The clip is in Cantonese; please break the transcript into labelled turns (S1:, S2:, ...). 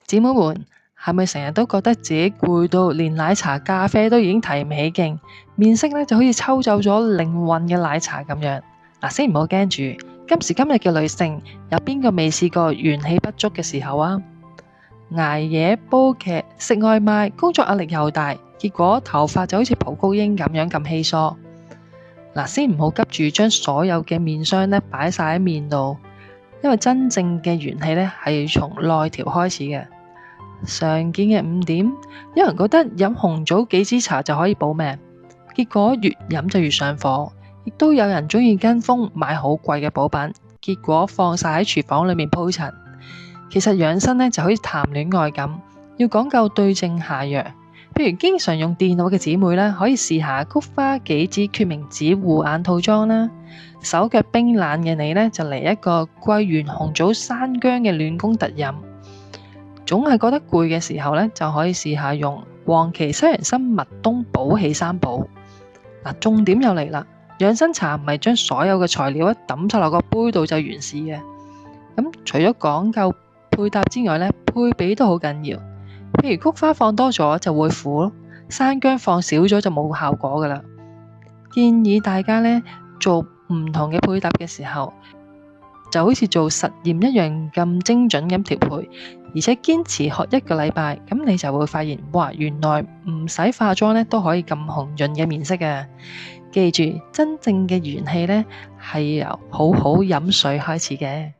S1: 姊妹們，係咪成日都覺得自己攰到連奶茶、咖啡都已經提唔起勁，面色就好似抽走咗靈魂嘅奶茶咁樣？先唔好驚住，今時今日嘅女性有邊個未試過元氣不足嘅時候啊？捱夜煲劇、食外賣，工作壓力又大，結果頭髮就好似蒲公英咁樣咁稀疏。先唔好急住將所有嘅面霜擺晒喺面度，因為真正嘅元氣係從內調開始嘅。常見嘅5點，有人覺得飲紅棗杞子茶就可以保命，結果越飲就越上火；亦都有人鍾意跟風買好貴嘅補品，結果放晒喺廚房裏面鋪陳。其實養生就好似談戀愛咁，要講究對症下藥。譬如經常用電腦嘅姊妹可以試下菊花杞子決明子護眼套裝啦。手腳冰冷嘅你就嚟一個桂圓紅棗山薑嘅暖宮特飲。總係覺得攰嘅時候就可以試下用黃芪西洋參麥冬補氣三寶。重點又嚟啦，養生茶唔係將所有嘅材料抌晒落個杯度就完事嘅。除咗講究配搭之外配比都好緊要。譬如菊花放多咗就會苦，山薑放少咗就冇效果噶啦。建議大家做唔同嘅配搭嘅時候，就好似做實驗一樣咁精準咁調配，而且堅持學1個禮拜，咁你就會發現，哇，原來唔使化妝都可以咁紅潤嘅面色啊！記住，真正嘅元氣係由好好飲水開始嘅。